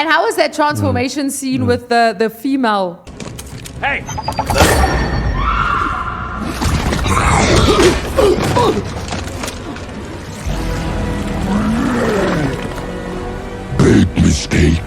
And how was that transformation scene with the female? Hey! Big mistake.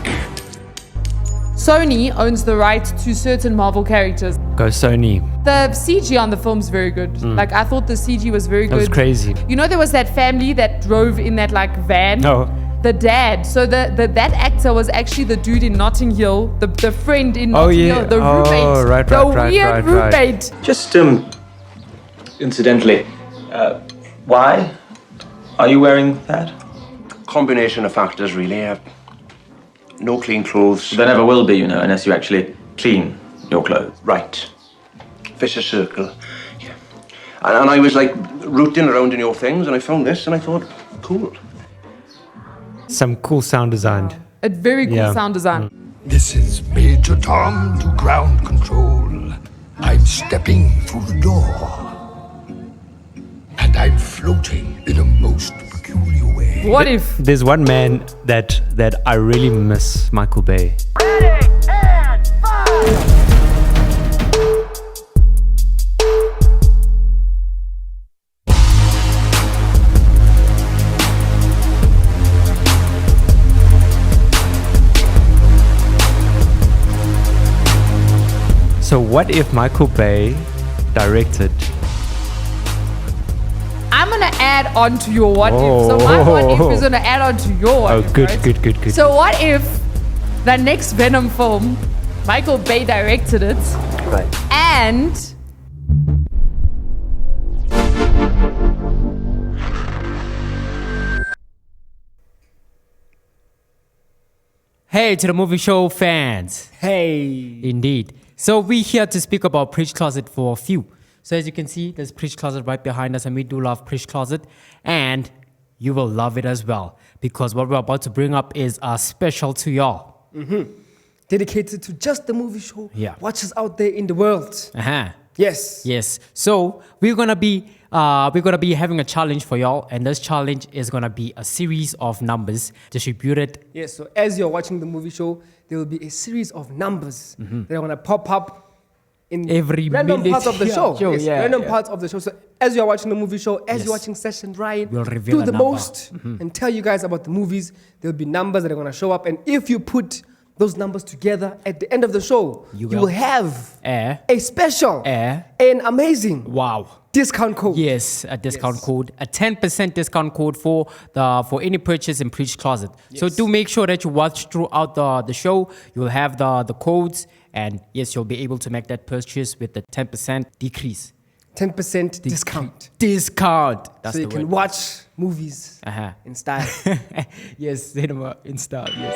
Sony owns the right to certain Marvel characters. Go Sony. The CG on the film's very good. Like, I thought the CG was very good. That was crazy. You know, there was that family that drove in that like van. No. The dad. So that actor was actually the dude in Notting Hill, the friend in Notting Hill, the roommate, right, weird roommate. Just incidentally, why are you wearing that? Combination of factors, really. No clean clothes. There never will be, unless you actually clean your clothes. Right. Vicious circle. Yeah. And I was like rooting around in your things, and I found this, and I thought, cool. Some cool sound design. A very cool sound design. This is Major Tom to ground control. I'm stepping through the door. And I'm floating in a most peculiar way. What if? There's one man that I really miss, Michael Bay. Ready, and fire! So what if Michael Bay directed? I'm gonna add on to your what if. So my what if is gonna add on to your what if. Good, right? good. So what if the next Venom film, Michael Bay directed it, Right. and Hey to the movie show fans. Hey. Indeed. So we're here to speak about Preach Closet for a few. So as you can see, there's Preach Closet right behind us, and we do love Preach Closet. And you will love it as well, because what we're about to bring up is special to y'all. Dedicated to just the movie show. Yeah. Watchers out there in the world. Uh-huh. Yes. Yes. So we're gonna be having a challenge for y'all, and this challenge is gonna be a series of numbers distributed. Yes, so as you're watching the movie show, there will be a series of numbers that are going to pop up in Every random minute. parts of the Yeah, show. sure, Yes, yeah, random yeah. parts of the show. So as you're watching the movie show, as Yes. you're watching Session Ryan, We'll reveal do a the number. most and tell you guys about the movies. There'll be numbers that are going to show up. And if you put those numbers together at the end of the show, you will have a special, an amazing Wow. discount code. Yes, a discount code, a 10% discount code for any purchase in Preach Closet. So do make sure that you watch throughout the show. You'll have the codes, and yes, you'll be able to make that purchase with the 10% decrease. 10% discount. Discount. That's So you the can word. watch movies Uh-huh. in style. Yes, cinema in style. Yes.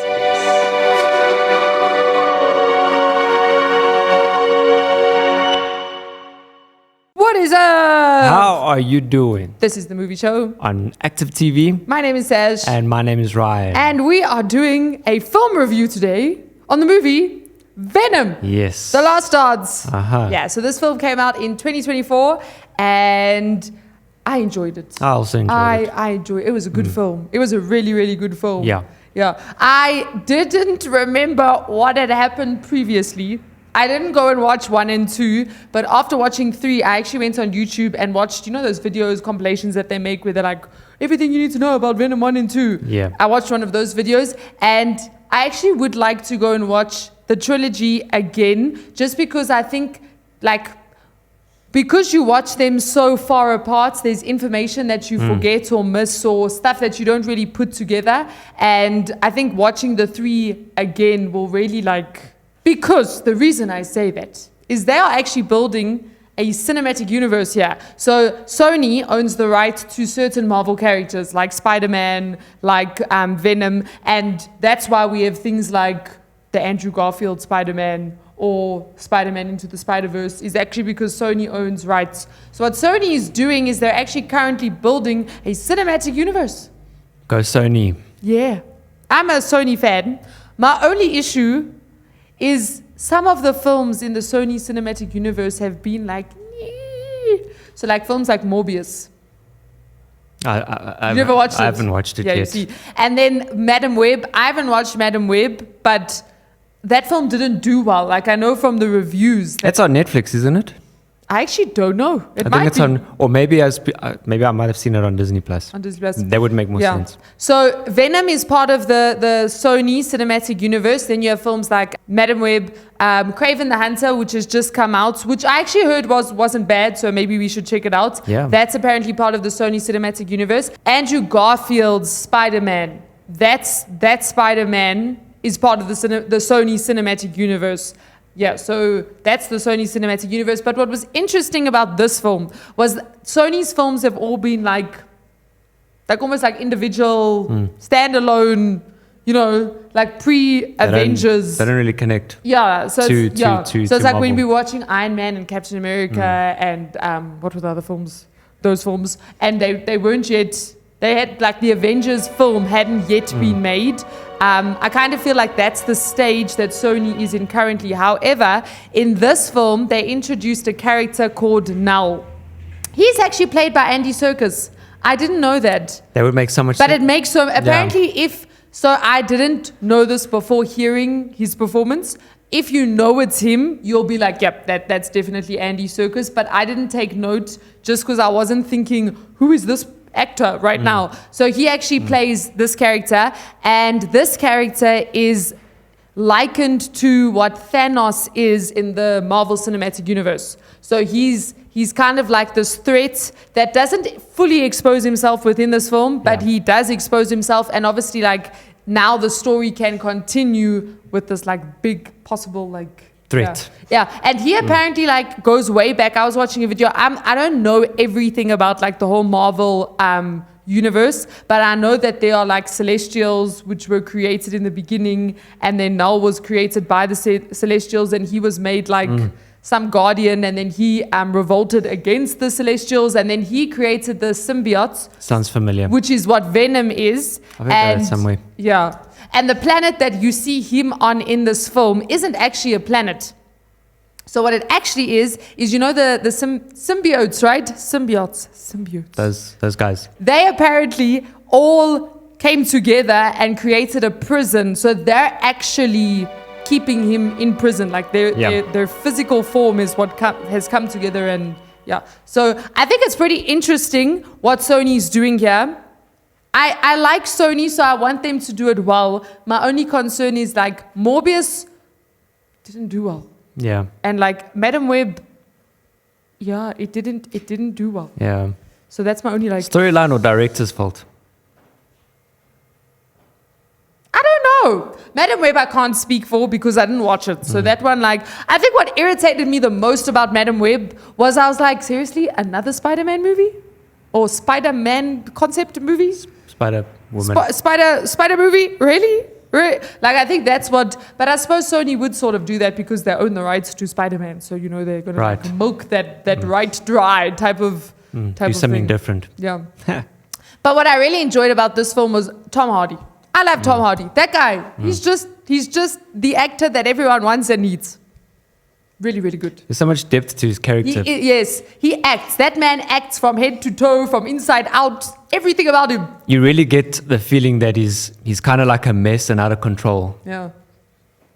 what is up? How are you doing? This is the movie show. On Active TV. My name is Saj. And my name is Ryan. And we are doing a film review today on the movie Venom. Yes. The Last Dance. Uh-huh. Yeah, so this film came out in 2024 and I enjoyed it. I also enjoyed it. I enjoyed it. It was a good film. It was a really, really good film. Yeah. Yeah. I didn't remember what had happened previously. I didn't go and watch 1 and 2, but after watching 3, I actually went on YouTube and watched, those videos, compilations that they make where they're like, everything you need to know about Venom 1 and 2. Yeah. I watched one of those videos, and I actually would like to go and watch the trilogy again, just because I think, because you watch them so far apart, there's information that you forget or miss or stuff that you don't really put together. And I think watching the 3 again will really because the reason I say that is they are actually building a cinematic universe here. So Sony owns the right to certain Marvel characters like Spider-Man, like Venom, and that's why we have things like the Andrew Garfield Spider-Man or Spider-Man Into the Spider-Verse is actually because Sony owns rights. So what Sony is doing is they're actually currently building a cinematic universe. Go Sony. Yeah. I'm a Sony fan. My only issue is some of the films in the Sony cinematic universe have been so films like Morbius. You never watched it? I haven't watched it yeah, yet. You see. And then Madam Web. I haven't watched Madam Web, but that film didn't do well. Like, I know from the reviews. It's on Netflix, isn't it? I actually don't know. It I might think it's be. on, or maybe I might have seen it on Disney Plus. On Disney Plus. That would make more sense. So Venom is part of the Sony cinematic universe. Then you have films like Madam Web, Kraven the Hunter, which has just come out, which I actually heard wasn't bad. So maybe we should check it out. Yeah. That's apparently part of the Sony cinematic universe. Andrew Garfield's Spider-Man. That Spider-Man is part of the Sony cinematic universe. Yeah, so that's the Sony cinematic universe. But what was interesting about this film was Sony's films have all been like almost like individual, standalone, like pre-Avengers. They don't really connect. Yeah, so it's like Marvel. when we're watching Iron Man and Captain America and what were the other films? Those films, and they weren't yet. They had like the Avengers film hadn't yet been made. I kind of feel like that's the stage that Sony is in currently. However, in this film, they introduced a character called Null. He's actually played by Andy Serkis. I didn't know that. That would make so much sense. But it makes so... Apparently, So I didn't know this before hearing his performance. If you know it's him, you'll be like, yep, that's definitely Andy Serkis. But I didn't take note just because I wasn't thinking, who is this actor right now? So he actually plays this character, and this character is likened to what Thanos is in the Marvel Cinematic Universe. So he's kind of like this threat that doesn't fully expose himself within this film, but he does expose himself, and obviously like now the story can continue with this like big possible like threat. Yeah. And he apparently like goes way back. I was watching a video. I don't know everything about like the whole Marvel universe, but I know that there are like Celestials which were created in the beginning, and then Null was created by the Celestials, and he was made like some guardian, and then he revolted against the Celestials, and then he created the symbiotes. Sounds familiar. Which is what Venom is. I've heard that somewhere. Yeah. And the planet that you see him on in this film isn't actually a planet. So what it actually is you know the symbiotes, right? Symbiotes. Those guys. They apparently all came together and created a prison. So they're actually keeping him in prison. Like their physical form is what has come together, and So I think it's pretty interesting what Sony's doing here. I like Sony, so I want them to do it well. My only concern is like Morbius didn't do well. Yeah. And like Madam Web, it didn't do well. Yeah. So that's my only like storyline or director's fault? I don't know. Madam Web I can't speak for because I didn't watch it. So that one, like, I think what irritated me the most about Madam Web was I was like, seriously, another Spider-Man movie? Or Spider-Man concept movie? Spider-Woman. Spider movie? Really? Like, I think that's what... But I suppose Sony would sort of do that because they own the rights to Spider-Man. So, they're going to like milk that right dry type of do something thing. different. Yeah. But what I really enjoyed about this film was Tom Hardy. I love Tom Hardy. That guy, he's just the actor that everyone wants and needs. Really, really good. There's so much depth to his character. Yes, he acts. That man acts from head to toe, from inside out, everything about him. You really get the feeling that he's kind of like a mess and out of control. Yeah.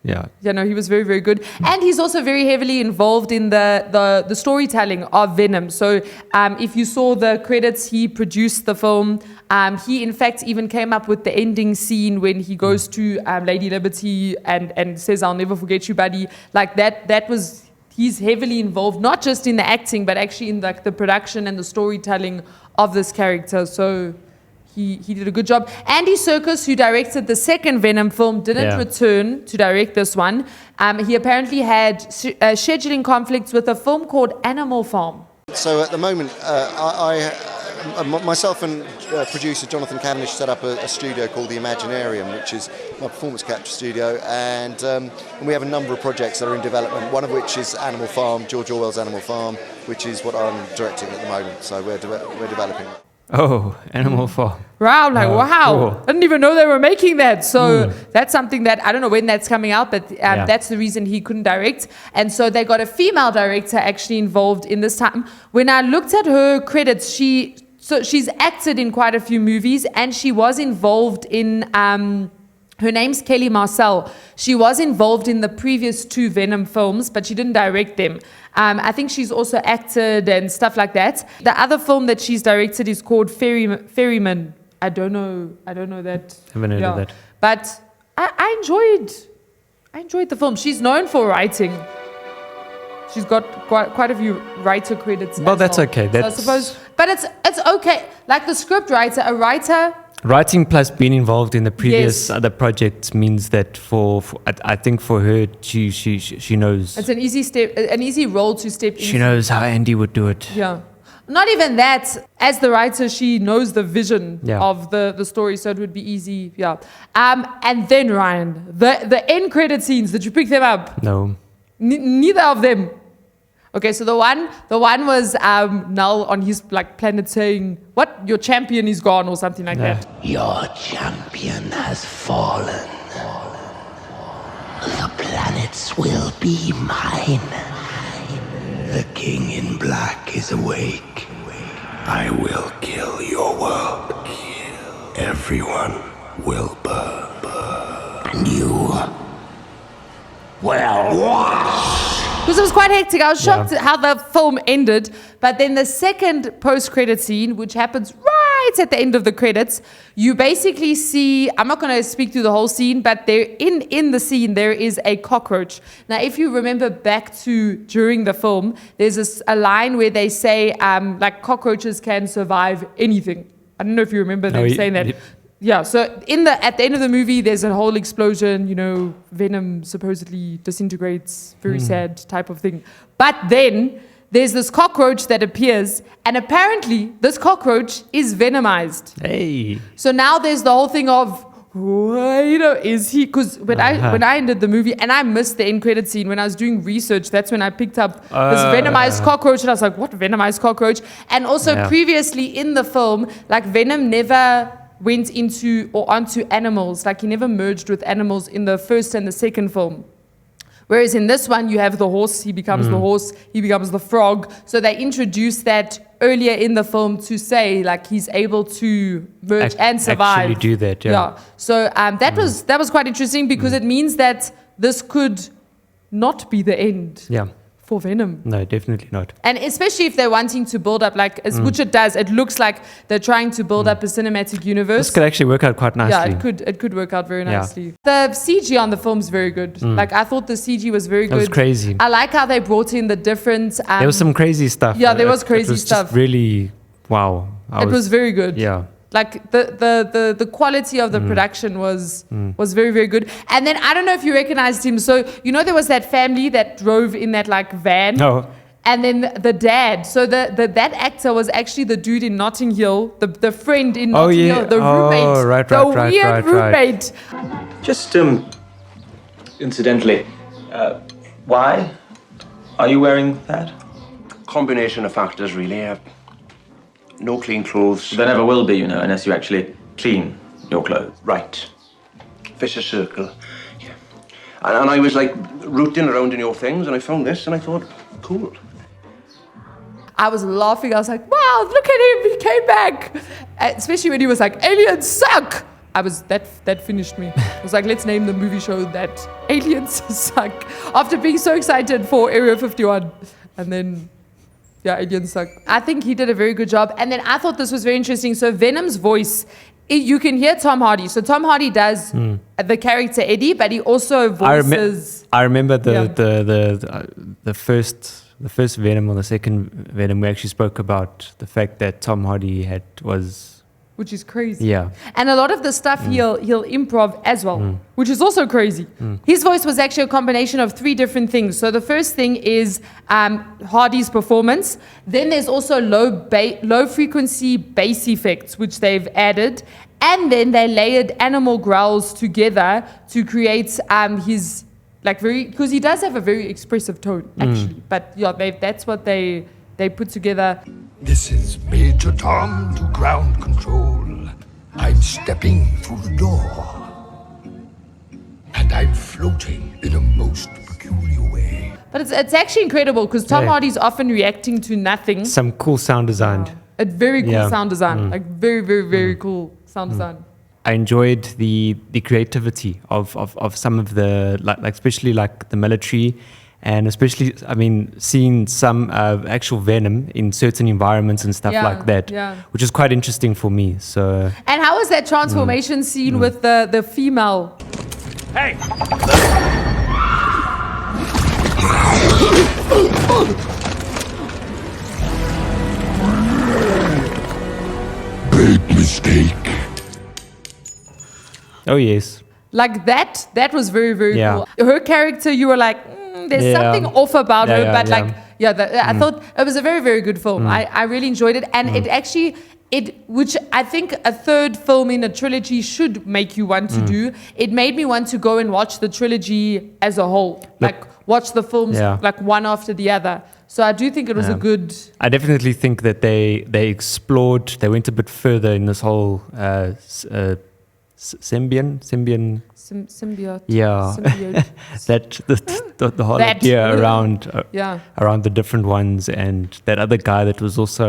Yeah. Yeah, no, he was very, very good. And he's also very heavily involved in the storytelling of Venom. So if you saw the credits, he produced the film. He, in fact, even came up with the ending scene when he goes to Lady Liberty and says, "I'll never forget you, buddy." Like that was... He's heavily involved, not just in the acting, but actually in like the production and the storytelling of this character. So... He did a good job. Andy Serkis, who directed the second Venom film, didn't return to direct this one. He apparently had scheduling conflicts with a film called Animal Farm. So at the moment, myself and producer Jonathan Cavendish set up a studio called the Imaginarium, which is my performance capture studio, and we have a number of projects that are in development, one of which is Animal Farm, George Orwell's Animal Farm, which is what I'm directing at the moment, so we're developing it. Oh, Animal Farm. Wow, wow. Cool. I didn't even know they were making that. So that's something that, I don't know when that's coming out, but that's the reason he couldn't direct. And so they got a female director actually involved in this time. When I looked at her credits, she So she's acted in quite a few movies, and she was involved in, her name's Kelly Marcel. She was involved in the previous 2 Venom films, but she didn't direct them. I think she's also acted and stuff like that. The other film that she's directed is called Ferryman. I don't know that. Haven't heard of that. But I enjoyed the film. She's known for writing. She's got quite a few writer credits. Well, that's okay. So I suppose, but it's okay. Like the script writer, a writer. Writing plus being involved in the previous other projects means that I think for her, she knows. It's an easy role to step into. She knows how Andy would do it. Yeah. Not even that. As the writer, she knows the vision of the story, so it would be easy. Yeah. And then Ryan, the end credit scenes. Did you pick them up? No. Neither of them. Okay, so the one was Null on his planet saying, "What? Your champion is gone," or something like that. Your champion has fallen. The planets will be mine. The king in black is awake. I will kill your world. Everyone will burn. And you... well, what? Because it was quite hectic. I was shocked at how the film ended. But then the second post-credit scene, which happens right at the end of the credits, you basically see, I'm not going to speak through the whole scene, but there in the scene, there is a cockroach. Now, if you remember back to during the film, there's a line where they say, cockroaches can survive anything. I don't know if you remember them saying that. Yeah, so at the end of the movie, there's a whole explosion, Venom supposedly disintegrates, very sad type of thing. But then there's this cockroach that appears, and apparently this cockroach is venomized. Hey. So now there's the whole thing of, is he? Because when I ended the movie, and I missed the end credit scene, when I was doing research, that's when I picked up this venomized cockroach, and I was like, what venomized cockroach? And also previously in the film, Venom never went into or onto animals. He never merged with animals in the first and the second film. Whereas in this one, you have the horse, he becomes the horse, he becomes the frog. So they introduced that earlier in the film to say, he's able to merge and survive. Actually do that, yeah. So that was quite interesting because it means that this could not be the end. Yeah. For Venom. No, definitely not. And especially if they're wanting to build up, which it does, it looks like they're trying to build up a cinematic universe. This could actually work out quite nicely. Yeah, it could work out very nicely. The CG on the film's very good. I thought the CG was very good. It was crazy. I like how they brought in the different... there was some crazy stuff. Yeah, there was crazy stuff. Just really, wow. It was very good. Yeah. The quality of the production was very, very good. And then I don't know if you recognized him. So, there was that family that drove in that van. No. And then the dad. So that actor was actually the dude in Notting Hill, the friend in Notting Hill, the roommate. Oh, right, the weird roommate. Just incidentally, why are you wearing that? Combination of factors, really. No clean clothes. There never will be, unless you actually clean your clothes. Right. Vicious circle. Yeah. And I was rooting around in your things, and I found this, and I thought, cool. I was laughing. I was like, wow, look at him. He came back. Especially when he was like, aliens suck. That finished me. I was like, let's name the movie show that Aliens Suck. After being so excited for Area 51. And then... yeah, aliens suck. I think he did a very good job. And then I thought this was very interesting. So Venom's voice, you can hear Tom Hardy. So Tom Hardy does the character Eddie, but he also voices... I remember the first Venom or the second Venom, we actually spoke about the fact that Tom Hardy was... which is crazy. Yeah. And a lot of the stuff he'll improv as well, which is also crazy. His voice was actually a combination of 3 different things. So the first thing is Hardy's performance. Then there's also low frequency bass effects, which they've added. And then they layered animal growls together to create his because he does have a very expressive tone actually. But that's what they put together. This is Major Tom to ground control. I'm stepping through the door. And I'm floating in a most peculiar way. But it's actually incredible because Tom Hardy's often reacting to nothing. Some cool sound design. A very cool Yeah. sound design. Like very, very, very cool sound design. I enjoyed the creativity of some of the like especially like the military, and especially I mean seeing some actual Venom in certain environments and stuff Yeah, like that, yeah. which is quite interesting for me. So And how was that transformation scene with the female? Hey! Big mistake. oh yes, Like that was very, very Yeah. cool. Her character, you were like, there's Yeah. something off about Yeah, her, yeah, but yeah. like, I thought it was a very, very good film. I really enjoyed it. And it actually, which I think a third film in a trilogy should make you want to do, it made me want to go and watch the trilogy as a whole. Like, watch the films Yeah. like one after the other. So I do think it was a good... I definitely think that they explored, they went a bit further in this whole symbiote. Symbiote. Yeah. Symbiote. the whole That. idea around Yeah. around the different ones, and that other guy that was also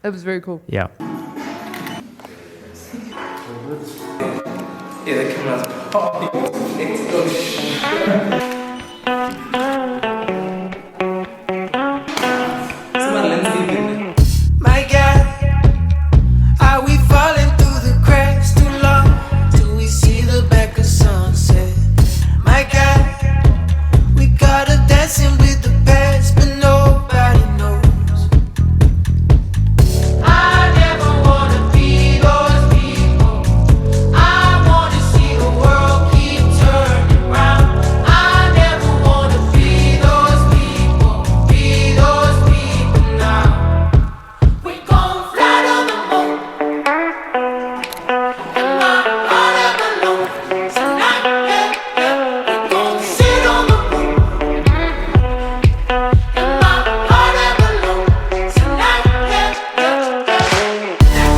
It was very cool. yeah. My God, are we falling through the cracks too long? Till we see the back of sunset? My God, we got her dancing with the past, but nobody knows. I never wanna be those people. I wanna see the world keep turning round. I never wanna be those people now. We gon' fly to the moon. And my heart a balloon. Tonight, yeah, yeah. We gon' sit on the moon. And my heart a balloon. Tonight, yeah, yeah, yeah.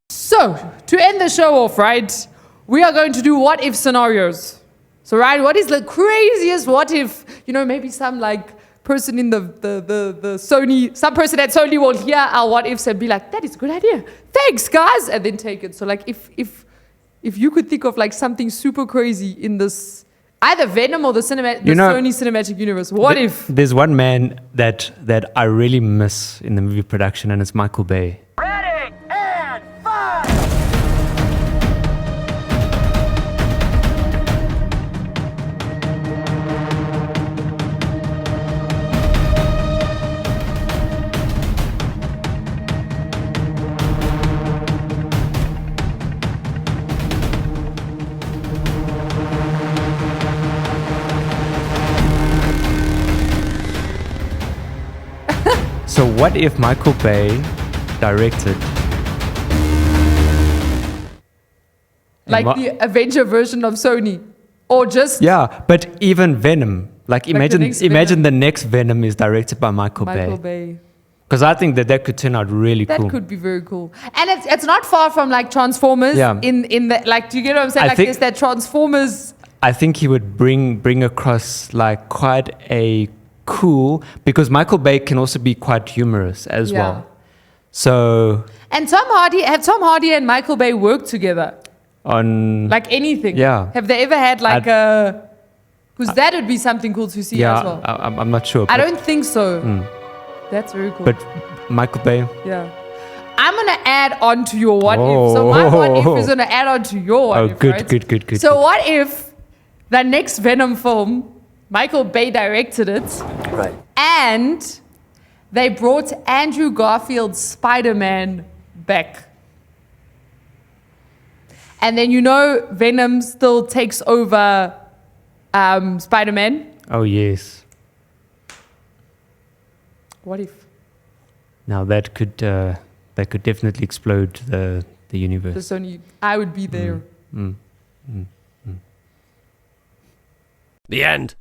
So, to end the show off, right, we are going to do what if scenarios. So, right, what is the craziest what if, maybe some like person in the Sony, some person at Sony will hear our what ifs and be like, that is a good idea. Thanks, guys. And then take it. So, like, if you could think of like something super crazy in this, either Venom or the Sony cinematic universe, what if? There's one man that I really miss in the movie production, and it's Michael Bay. Ready and fire! So what if Michael Bay directed Like the Avenger version of Sony. Or just Yeah, but even Venom. Like the imagine next the next Venom is directed by Michael Michael Bay. Bay. Because I think that could turn out really That cool. could be very cool. And it's not far from like Transformers. Yeah. In the, like, do you get what I'm saying? I Like think- there's that Transformers. I think he would bring across like quite a cool, because Michael Bay can also be quite humorous as Yeah. well. So And Tom Hardy and Michael Bay worked together? on Like anything? Yeah. Have they ever had like because that would be something cool to see as well. I'm not sure. I but- don't think so. That's very cool. But Michael Bay. yeah. I'm going to add on to your what if. So my what if is going to add on to your what Oh, if, good, right? good. So what if the next Venom film, Michael Bay directed it, Right. and they brought Andrew Garfield's Spider-Man back? And then Venom still takes over Spider-Man. Oh yes. What if? Now that could definitely explode the universe. I would be there. Mm. The end.